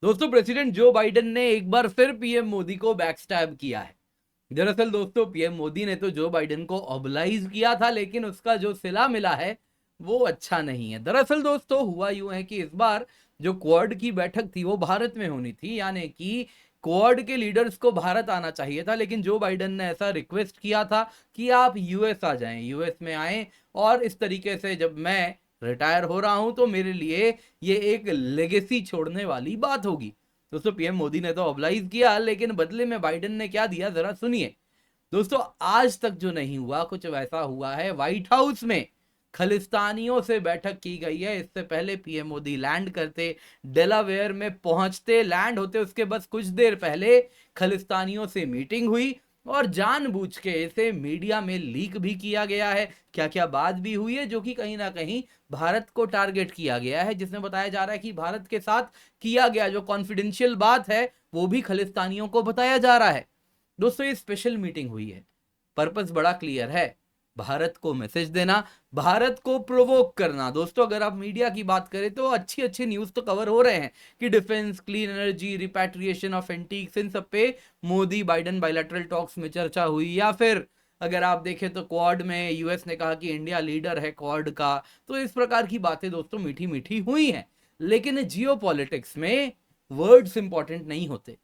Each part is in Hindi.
दोस्तों प्रेसिडेंट जो बाइडेन ने एक बार फिर पीएम मोदी को बैकस्टैब किया है। दरअसल दोस्तों पीएम मोदी ने तो जो बाइडेन को ऑबलाइज किया था, लेकिन उसका जो सिला मिला है वो अच्छा नहीं है। दरअसल दोस्तों हुआ यूं है कि इस बार जो क्वाड की बैठक थी वो भारत में होनी थी, यानी कि क्वाड के लीडर्स को भारत आना चाहिए था, लेकिन जो बाइडेन ने ऐसा रिक्वेस्ट किया था कि आप यूएस आ जाएं, यूएस में आए, और इस तरीके से जब मैं रिटायर हो रहा हूं तो मेरे लिए ये एक लेगेसी छोड़ने वाली बात होगी। दोस्तों पीएम मोदी ने तो ऑबलाइज किया, लेकिन बदले में बाइडेन ने क्या दिया जरा सुनिए। दोस्तों आज तक जो नहीं हुआ कुछ वैसा हुआ है। व्हाइट हाउस में खलिस्तानियों से बैठक की गई है। इससे पहले पीएम मोदी लैंड करते, डेलावेयर में पहुंचते, लैंड होते उसके बस कुछ देर पहले खलिस्तानियों से मीटिंग हुई, और जानबूझ के इसे मीडिया में लीक भी किया गया है। क्या क्या बात भी हुई है जो कि कहीं ना कहीं भारत को टारगेट किया गया है, जिसमें बताया जा रहा है कि भारत के साथ किया गया जो कॉन्फिडेंशियल बात है वो भी खलिस्तानियों को बताया जा रहा है। दोस्तों ये स्पेशल मीटिंग हुई है, पर्पस बड़ा क्लियर है, भारत को मैसेज देना, भारत को प्रोवोक करना। दोस्तों अगर आप मीडिया की बात करें तो अच्छी अच्छी न्यूज तो कवर हो रहे हैं कि defence, clean energy, repatriation of antiques, इन सब पे मोदी बाइडेन बायलैटरल टॉक्स में चर्चा हुई। या फिर अगर आप देखें तो क्वाड में यूएस ने कहा कि इंडिया लीडर है क्वाड का। तो इस प्रकार की बातें दोस्तों मीठी मीठी हुई हैं, लेकिन जियो पॉलिटिक्स में वर्ड्स इंपॉर्टेंट नहीं होते,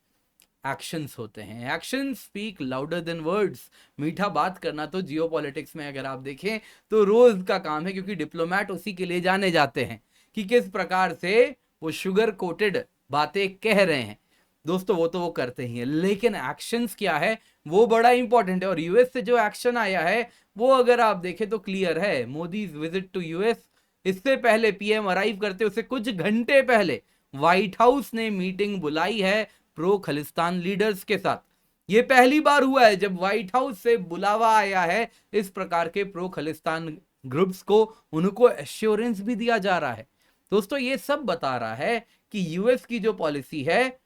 एक्शंस होते हैं। Actions speak louder than words. मीठा बात करना तो जियो पॉलिटिक्स में अगर आप देखें तो रोज का काम है, क्योंकि डिप्लोमेट उसी के लिए जाने जाते हैं कि किस प्रकार से वो शुगर कोटेड बातें कह रहे हैं। दोस्तों वो तो वो करते ही हैं, लेकिन एक्शंस क्या है वो बड़ा इंपॉर्टेंट है। और यूएस से जो एक्शन आया है वो अगर आप देखें तो क्लियर है। मोदी विजिट टू यूएस, इससे पहले पीएम अराइव करते उससे कुछ घंटे पहले व्हाइट हाउस ने मीटिंग बुलाई है प्रो खलिस्तान लीडर्स के साथ। ये पहली बार हुआ है जब व्हाइट हाउस से बुलावा आया है इस प्रकार के प्रो खलिस्तान ग्रुप्स को, उनको एश्योरेंस भी दिया जा रहा है। दोस्तों ये सब बता रहा है कि यूएस की जो पॉलिसी है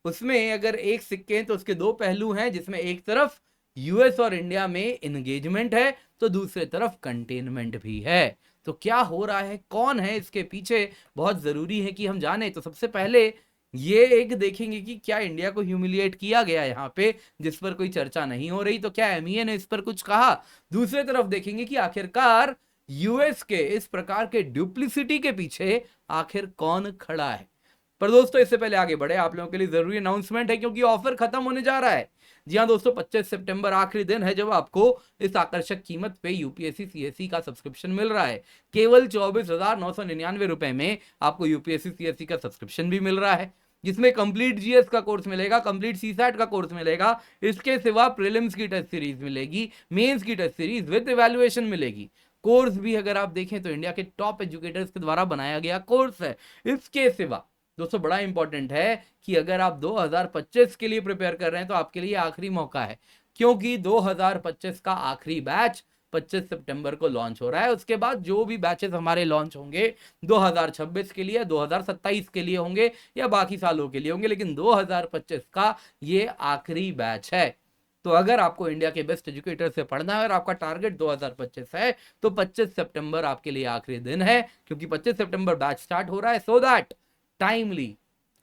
उसमें अगर एक सिक्के हैं तो उसके दो पहलू हैं, जिसमें एक तरफ यूएस और इंडिया में एंगेजमेंट है तो दूसरे तरफ कंटेनमेंट भी है। तो क्या हो रहा है, कौन है इसके पीछे, बहुत जरूरी है कि हम जाने। तो सबसे पहले ये एक देखेंगे कि क्या इंडिया को ह्यूमिलिएट किया गया यहाँ पे, जिस पर कोई चर्चा नहीं हो रही, तो क्या एमईए ने इस पर कुछ कहा। दूसरे तरफ देखेंगे कि आखिरकार यूएस के इस प्रकार के ड्यूप्लिसिटी के पीछे आखिर कौन खड़ा है। पर दोस्तों इससे पहले आगे बढ़े, आप लोगों के लिए जरूरी अनाउंसमेंट है, क्योंकि ऑफर खत्म होने जा रहा है। जी हाँ दोस्तों 25 सितंबर आखिरी दिन है जब आपको इस आकर्षक कीमत पे यूपीएससी सीएससी का सब्सक्रिप्शन मिल रहा है। केवल 24,999 रुपए में आपको यूपीएससी सीएससी का सब्सक्रिप्शन भी मिल रहा है, जिसमें कंप्लीट जीएस का कोर्स मिलेगा, कंप्लीट सीसैट का कोर्स मिलेगा, इसके सिवा प्रीलिम्स की टेस्ट सीरीज मिलेगी, मेंस की टेस्ट सीरीज विद इवैल्यूएशन मिलेगी। कोर्स भी अगर आप देखें तो इंडिया के टॉप एजुकेटर्स के द्वारा बनाया गया कोर्स है। इसके सिवा दोस्तों बड़ा इंपॉर्टेंट है कि अगर आप 2025 के लिए प्रिपेयर कर रहे हैं तो आपके लिए आखिरी मौका है, क्योंकि 2025 का आखिरी बैच 25 सितंबर को लॉन्च हो रहा है। उसके बाद जो भी बैचेस हमारे लॉन्च होंगे 2026 के लिए, 2027 के लिए होंगे या बाकी सालों के लिए होंगे, लेकिन 2025 का ये आखिरी बैच है। तो अगर आपको इंडिया के बेस्ट एजुकेटर से पढ़ना है और आपका टारगेट 2025 है तो 25 सितंबर आपके लिए आखिरी दिन है, क्योंकि 25 सितंबर बैच स्टार्ट हो रहा है, सो दैट टाइमली,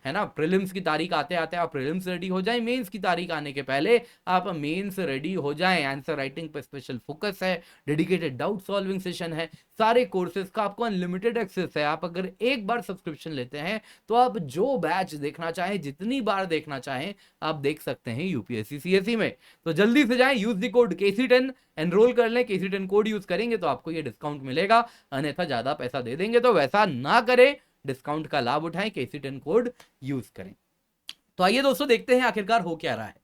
है ना, प्रीलिम्स की तारीख आते आते आप प्रीलिम्स रेडी हो जाएं, मेंस की तारीख आने के पहले आप मेंस रेडी हो जाएं। आंसर राइटिंग पे स्पेशल फोकस है, डेडिकेटेड डाउट सॉल्विंग सेशन है, सारे कोर्सेज का आपको अनलिमिटेड एक्सेस है। आप अगर एक बार सब्सक्रिप्शन लेते हैं तो आप जो बैच देखना चाहें, जितनी बार देखना चाहें, आप देख सकते हैं यूपीएससी सीएससी में। तो जल्दी से जाएं, use the code KC10, enrol कर लें। KC10 कोड यूज करेंगे तो आपको ये डिस्काउंट मिलेगा, अन्यथा ज्यादा पैसा दे देंगे, तो वैसा ना करें, डिस्काउंट का लाभ उठाएं, KC10 कोड यूज करें। तो आइए दोस्तों देखते हैं आखिरकार हो क्या रहा है।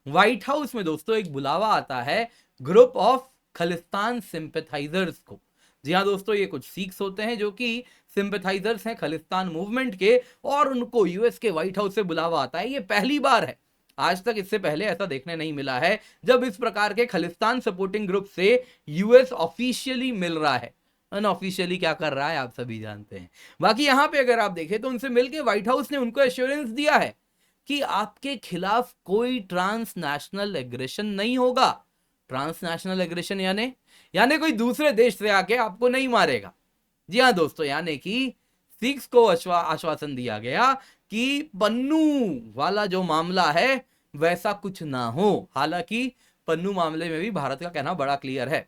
व्हाइट हाउस में दोस्तों एक बुलावा आता है ग्रुप ऑफ खालिस्तान सिंपैथाइजर्स को। जी हाँ दोस्तों, ये कुछ सिख्स होते हैं जो कि सिंपैथाइजर्स हैं खालिस्तान मूवमेंट के, और उनको यूएस के व्हाइट हाउस से बुलावा आता है। ये पहली बार है, आज तक इससे पहले ऐसा देखने नहीं मिला है जब इस प्रकार के खालिस्तान सपोर्टिंग ग्रुप से यूएस ऑफिशियली मिल रहा है। अनऑफिशियली क्या कर रहा है आप सभी जानते हैं। बाकी यहां पे अगर आप देखें तो उनसे मिलकर व्हाइट हाउस ने उनको एश्योरेंस दिया है कि आपके खिलाफ कोई ट्रांसनेशनल एग्रेशन नहीं होगा। ट्रांसनेशनल एग्रेशन यानी कोई दूसरे देश से आके आपको नहीं मारेगा। जी हाँ दोस्तों, यानी कि सिक्स को आश्वासन दिया गया कि पन्नू वाला जो मामला है वैसा कुछ ना हो। हालांकि पन्नू मामले में भी भारत का कहना बड़ा क्लियर है,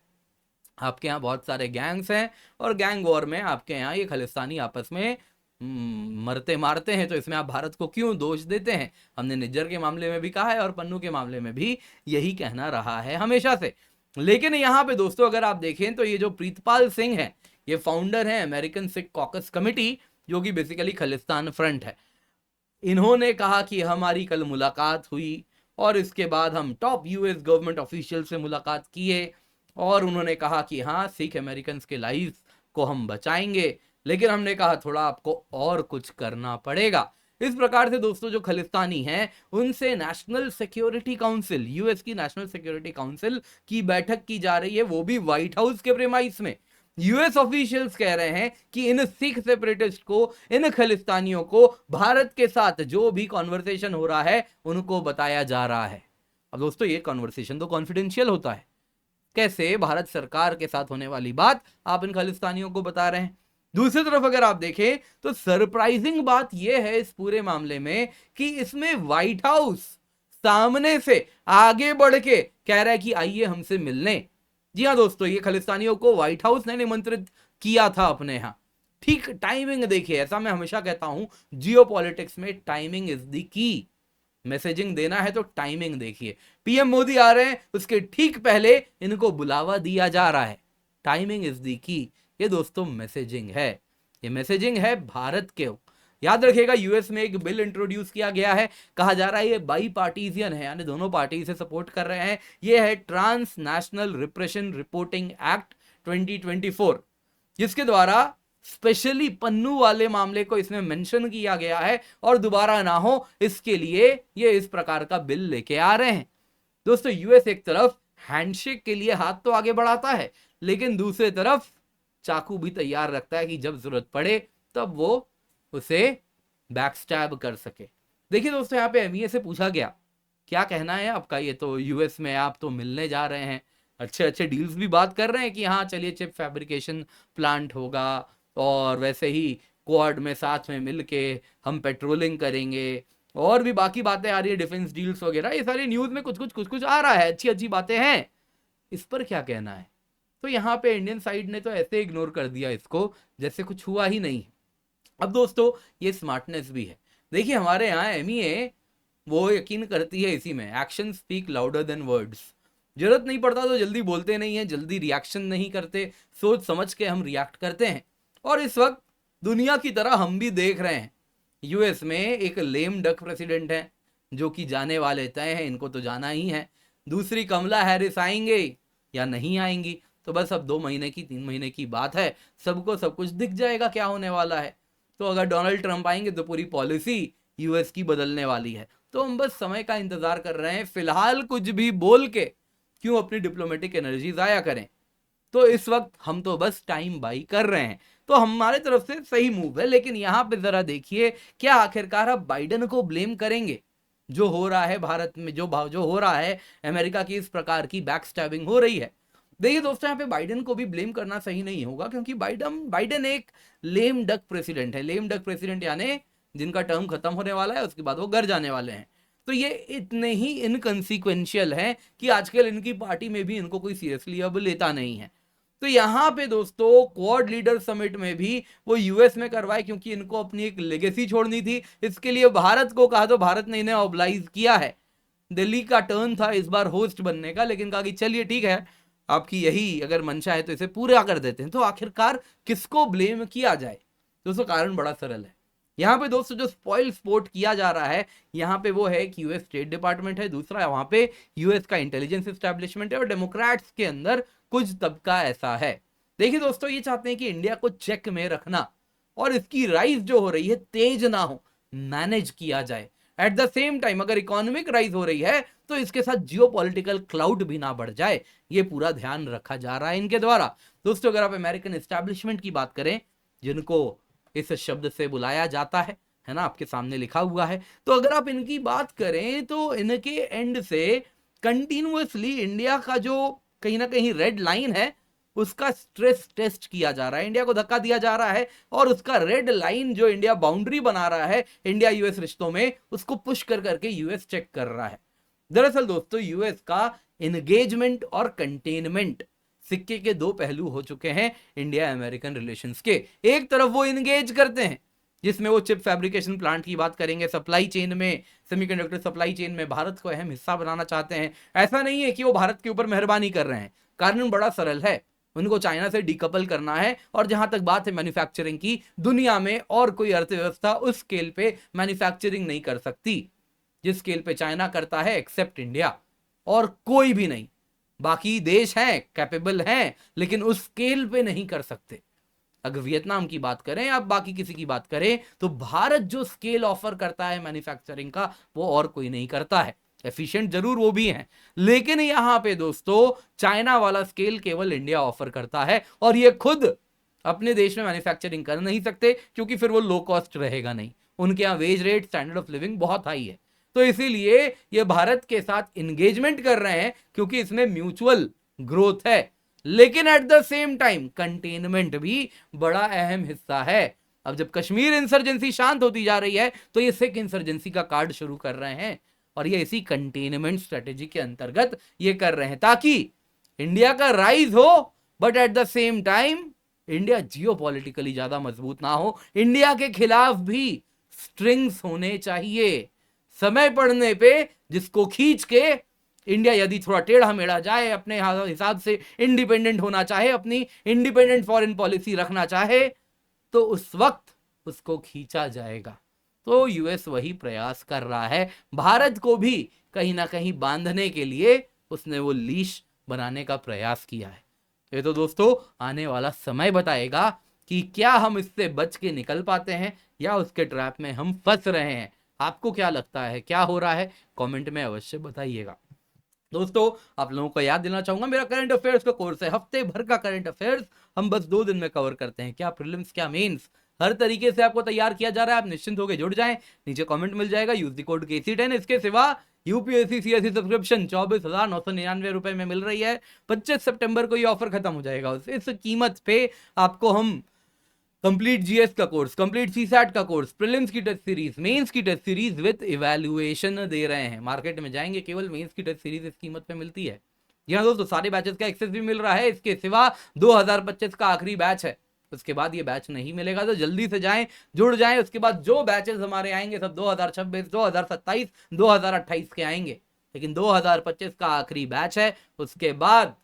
आपके यहाँ बहुत सारे गैंग्स हैं और गैंग वॉर में आपके यहाँ ये खालिस्तानी आपस में मरते मारते हैं, तो इसमें आप भारत को क्यों दोष देते हैं। हमने निज्जर के मामले में भी कहा है और पन्नू के मामले में भी यही कहना रहा है हमेशा से। लेकिन यहाँ पे दोस्तों अगर आप देखें तो ये जो प्रीतपाल सिंह है, ये फाउंडर है अमेरिकन सिख कॉकस कमेटी, जो कि बेसिकली खालिस्तान फ्रंट है। इन्होंने कहा कि हमारी कल मुलाकात हुई और इसके बाद हम टॉप यूएस गवर्नमेंट ऑफिशियल से मुलाकात किए और उन्होंने कहा कि हाँ, सिख अमेरिकन के लाइफ को हम बचाएंगे, लेकिन हमने कहा थोड़ा आपको और कुछ करना पड़ेगा। इस प्रकार से दोस्तों जो खालिस्तानी हैं उनसे नेशनल सिक्योरिटी काउंसिल, यूएस की नेशनल सिक्योरिटी काउंसिल की बैठक की जा रही है, वो भी व्हाइट हाउस के प्रेमाइस में। यूएस ऑफिशियल्स कह रहे हैं कि इन सिख सेपरेटिस्ट को, इन खालिस्तानियों को भारत के साथ जो भी कॉन्वर्सेशन हो रहा है उनको बताया जा रहा है। अब दोस्तों ये कॉन्वर्सेशन तो कॉन्फिडेंशियल होता है, कैसे भारत सरकार के साथ होने वाली बात आप इन खालिस्तानियों को बता रहे हैं। दूसरी तरफ अगर आप देखें तो सरप्राइजिंग बात यह है इस पूरे मामले में कि इसमें व्हाइट हाउस सामने से आगे बढ़ के कह रहा है कि आइए हमसे मिलने। जी हाँ दोस्तों, ये खालिस्तानियों को व्हाइट हाउस ने निमंत्रित किया था अपने यहां। ठीक टाइमिंग देखिए, ऐसा मैं हमेशा कहता हूं जियोपॉलिटिक्स में timing is the key. Messaging देना है तो टाइमिंग देखिए, पीएम मोदी आ रहे हैं उसके ठीक पहले इनको बुलावा दिया जा रहा है। टाइमिंग इज दी की। ये दोस्तों मैसेजिंग है, ये मैसेजिंग है भारत के। याद रखिएगा यूएस में एक बिल इंट्रोड्यूस किया गया है, कहा जा रहा है ये बाई पार्टीजियन है, यानी दोनों पार्टी इसे सपोर्ट कर रहे हैं। ये है transnational repression reporting act 2024, जिसके द्वारा स्पेशली पन्नू वाले मामले को इसमें मेंशन किया गया है और दोबारा ना हो इसके लिए ये इस प्रकार का बिल लेके आ रहे हैं। दोस्तों यूएस एक तरफ हैंडशेक के लिए हाथ तो आगे बढ़ाता है, लेकिन दूसरी तरफ चाकू भी तैयार रखता है कि जब जरूरत पड़े तब वो उसे बैकस्टैब कर सके। देखिए दोस्तों, यहाँ पे एमईए से पूछा गया क्या कहना है आपका, ये तो यूएस में आप तो मिलने जा रहे हैं, अच्छे अच्छे डील्स भी बात कर रहे हैं कि हाँ चलिए चिप फैब्रिकेशन प्लांट होगा और वैसे ही क्वाड में साथ में मिलके हम पेट्रोलिंग करेंगे और भी बाकी बातें आ रही है, डिफेंस डील्स वगैरह, ये सारी न्यूज में कुछ कुछ आ रहा है, अच्छी अच्छी बातें हैं। इस पर क्या कहना है? तो यहाँ पे इंडियन साइड ने तो ऐसे इग्नोर कर दिया इसको जैसे कुछ हुआ ही नहीं। अब दोस्तों ये स्मार्टनेस भी है। देखिए हमारे यहाँ एमईए वो यकीन करती है इसी में, action speak louder than words. जरूरत नहीं पड़ता तो जल्दी बोलते नहीं है, जल्दी रिएक्शन नहीं करते, सोच समझ के हम रिएक्ट करते हैं। और इस वक्त दुनिया की तरह हम भी देख रहे हैं यूएस में एक लेम डक प्रेसिडेंट है जो कि जाने वाले तय हैं, इनको तो जाना ही है। दूसरी कमला हैरिस आएंगे या नहीं आएंगी तो बस अब 2 महीने की 3 महीने की बात है, सबको सब कुछ दिख जाएगा क्या होने वाला है। तो अगर डोनाल्ड ट्रंप आएंगे तो पूरी पॉलिसी यूएस की बदलने वाली है। तो हम बस समय का इंतजार कर रहे हैं, फिलहाल कुछ भी बोल के क्यों अपनी डिप्लोमेटिक एनर्जी जाया करें। तो इस वक्त हम तो बस टाइम बाई कर रहे हैं, तो हमारे तरफ से सही मूव है। लेकिन यहाँ पे जरा देखिए क्या आखिरकार आप बाइडेन को ब्लेम करेंगे जो हो रहा है भारत में, जो हो रहा है अमेरिका की इस प्रकार की बैक स्टैबिंग हो रही है। देखिए दोस्तों यहाँ पे बाइडेन को भी ब्लेम करना सही नहीं होगा, क्योंकि बाइडेन एक लेम डक प्रेसिडेंट है। लेम डक प्रेसिडेंट यानी जिनका टर्म खत्म होने वाला है उसके बाद वो घर जाने वाले हैं। तो ये इतने ही इनकंसिक्वेंशियल है कि आजकल इनकी पार्टी में भी इनको कोई सीरियसली अब लेता नहीं है। तो यहाँ पे दोस्तों क्वाड लीडर समिट में भी वो यूएस में करवाए, क्योंकि इनको अपनी एक लेगेसी छोड़नी थी। इसके लिए भारत को कहा तो भारत ने इन्हें ऑब्लाइज किया है। दिल्ली का टर्न था इस बार होस्ट बनने का, लेकिन कहा कि चलिए ठीक है आपकी यही अगर मंशा है तो इसे पूरा कर देते हैं। तो आखिरकार किसको ब्लेम किया जाए? दोस्तों कारण बड़ा सरल है। यहाँ पे दोस्तों जो स्पॉइल स्पोर्ट किया जा रहा है यहाँ पे वो है कि यूएस स्टेट डिपार्टमेंट है, दूसरा वहां पे यूएस का इंटेलिजेंस एस्टेब्लिशमेंट है और डेमोक्रेट्स के अंदर कुछ तबका ऐसा है। देखिए दोस्तों ये चाहते हैं कि इंडिया को चेक में रखना और इसकी राइज जो हो रही है तेज ना हो, मैनेज किया जाए। एट द सेम टाइम अगर इकोनॉमिक राइज हो रही है तो इसके साथ जियोपॉलिटिकल क्लाउड भी ना बढ़ जाए, ये पूरा ध्यान रखा जा रहा है इनके द्वारा। दोस्तों अगर आप अमेरिकन एस्टैब्लिशमेंट की बात करें, जिनको इस शब्द से बुलाया जाता है ना, आपके सामने लिखा हुआ है, तो अगर आप इनकी बात करें तो इनके एंड से कंटिन्यूअसली इंडिया का जो कहीं ना कहीं रेड लाइन है उसका स्ट्रेस टेस्ट किया जा रहा है, इंडिया को धक्का दिया जा रहा है और उसका रेड लाइन जो इंडिया बाउंड्री बना रहा है इंडिया यूएस रिश्तों में, उसको पुश कर करके यूएस चेक कर रहा है। दरअसल दोस्तों यूएस का एंगेजमेंट और कंटेनमेंट सिक्के के दो पहलू हो चुके हैं इंडिया अमेरिकन रिलेशंस के। एक तरफ वो एंगेज करते हैं जिसमें वो चिप फैब्रिकेशन प्लांट की बात करेंगे, सप्लाई चेन में, सेमीकंडक्टर सप्लाई चेन में भारत को अहम हिस्सा बनाना चाहते हैं। ऐसा नहीं है कि वो भारत के ऊपर मेहरबानी कर रहे हैं, कारण बड़ा सरल है, उनको चाइना से डीकपल करना है। और जहां तक बात है मैन्युफैक्चरिंग की, दुनिया में और कोई अर्थव्यवस्था उस स्केल पे मैन्युफैक्चरिंग नहीं कर सकती जिस स्केल पे चाइना करता है, एक्सेप्ट इंडिया, और कोई भी नहीं। बाकी देश हैं, कैपेबल हैं, लेकिन उस स्केल पे नहीं कर सकते। अगर वियतनाम की बात करें, आप बाकी किसी की बात करें, तो भारत जो स्केल ऑफर करता है मैन्युफैक्चरिंग का, वो और कोई नहीं करता है। एफिशिएंट जरूर वो भी हैं, लेकिन यहां पे दोस्तों चाइना वाला स्केल केवल इंडिया ऑफर करता है, और ये खुद अपने देश में मैन्युफैक्चरिंग कर नहीं सकते क्योंकि फिर वो लो कॉस्ट रहेगा नहीं। उनके यहाँ wage rate, standard of living बहुत हाई है, तो इसीलिए ये भारत के साथ इंगेजमेंट कर रहे हैं क्योंकि इसमें म्यूचुअल ग्रोथ है। लेकिन at the same time containment भी बड़ा अहम हिस्सा है। अब जब कश्मीर इंसर्जेंसी शांत होती जा रही है तो ये सिख इंसर्जेंसी का कार्ड शुरू कर रहे हैं, और ये इसी कंटेनमेंट स्ट्रेटेजी के अंतर्गत ये कर रहे हैं ताकि इंडिया का राइज हो, but at the same time India geopolitically ज्यादा मजबूत ना हो। इंडिया के खिलाफ भी स्ट्रिंग्स होने चाहिए, समय पड़ने पे जिसको खींच के इंडिया यदि थोड़ा टेढ़ा मेढ़ा जाए, अपने हिसाब से इंडिपेंडेंट होना चाहे, अपनी इंडिपेंडेंट फॉरेन पॉलिसी रखना चाहे, तो उस वक्त उसको खींचा जाएगा। तो यूएस वही प्रयास कर रहा है, भारत को भी कहीं ना कहीं बांधने के लिए उसने वो लीश बनाने का प्रयास किया है। ये तो दोस्तों आने वाला समय बताएगा कि क्या हम इससे बच के निकल पाते हैं या उसके ट्रैप में हम फंस रहे हैं। आपको क्या लगता है, क्या हो रहा है, कमेंट में अवश्य बताइएगा। दोस्तों आप लोगों को याद देना चाहूंगा, मेरा करंट अफेयर्स का कोर्स है, हफ्ते भर का करंट अफेयर्स हम बस 2 दिन में कवर करते हैं। क्या प्रीलिम्स, क्या मेंस, हर तरीके से आपको तैयार किया जा रहा है। आप निश्चिंत होकर जुड़ जाएं, नीचे कमेंट मिल जाएगा, यूज द कोड KC10। इसके सिवा यूपीएससी सीएससी सब्सक्रिप्शन 24,999 रुपए में मिल रही है। 25 सितंबर को ये ऑफर खत्म हो जाएगा। इस कीमत पे आपको हम कंप्लीट जीएस का कोर्स, कंप्लीट सीसैट का कोर्स, प्रीलिम्स की टेस्ट सीरीज, मेंस की टेस्ट सीरीज विद इवैल्यूएशन दे रहे हैं। मार्केट में जाएंगे केवल मेंस की टेस्ट सीरीज इस कीमत पे मिलती है। जी हाँ दोस्तों, सारे बैचेस का एक्सेस भी मिल रहा है। इसके सिवा 2025 का आखिरी बैच है, उसके बाद ये बैच नहीं मिलेगा, तो जल्दी से जाएं, जुड़ जाएं। उसके बाद जो बैचेस हमारे आएंगे सब 2026, 2027, 2028 के आएंगे, लेकिन 2025 का आखिरी बैच है। उसके बाद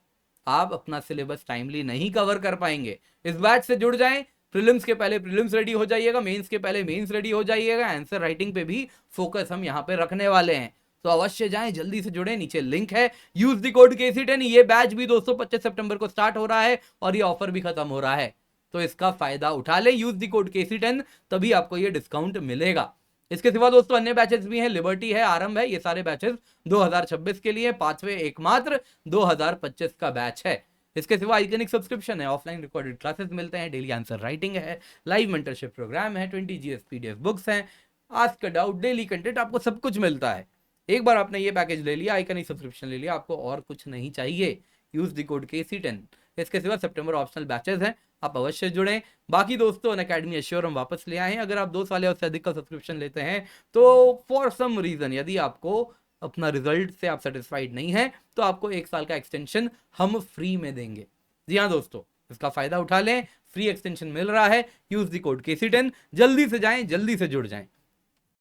आप अपना सिलेबस टाइमली नहीं कवर कर पाएंगे। इस बैच से जुड़ जाएं, प्रीलिम्स के पहले प्रीलिम्स रेडी हो जाइएगा, मेंस के पहले मेंस रेडी हो जाइएगा। आंसर राइटिंग पे भी फोकस हम यहाँ पे रखने वाले हैं, तो अवश्य जाएं, जल्दी से जुड़े, नीचे लिंक है, यूज द कोड KC10। ये बैच भी दोस्तों 25 सितंबर को स्टार्ट हो रहा है और ये ऑफर भी खत्म हो रहा है, तो इसका फायदा उठा ले, यूज द कोड KC10, तभी आपको ये डिस्काउंट मिलेगा। इसके सिवा दोस्तों अन्य बैचेस भी हैं, लिबर्टी है, आरंभ है, ये सारे बैचेस 2026 के लिए, 5वें एकमात्र 2025 का बैच है। इसके सिवा आइकनिक सब्सक्रिप्शन है, ऑफलाइन रिकॉर्डेड क्लासेस मिलते हैं, डेली आंसर राइटिंग है, लाइव मेंटरशिप प्रोग्राम है, 20 GS PDF बुक्स हैं, ask a doubt, daily content, आपको सब कुछ मिलता है। एक बार आपने ये पैकेज ले लिया, आइकनिक सब्सक्रिप्शन ले लिया, आपको और कुछ नहीं चाहिए। Use the code KC10। इसके सिवा सितंबर ऑप्शनल बैचेस हैं, आप अवश्य जुड़ें। बाकी दोस्तों अनअकैडमी एश्योर हम वापस ले आए हैं। अगर आप 2 साल या उससे अधिक का सब्सक्रिप्शन लेते हैं तो फॉर सम रीजन यदि आपको अपना रिजल्ट से आप सेटिस्फाइड नहीं है तो आपको 1 साल का एक्सटेंशन हम फ्री में देंगे। जी हाँ दोस्तों, इसका फायदा उठा लें, फ्री एक्सटेंशन मिल रहा है। यूज द कोड KC10, जल्दी से जाएं, जल्दी से जुड़ जाएं।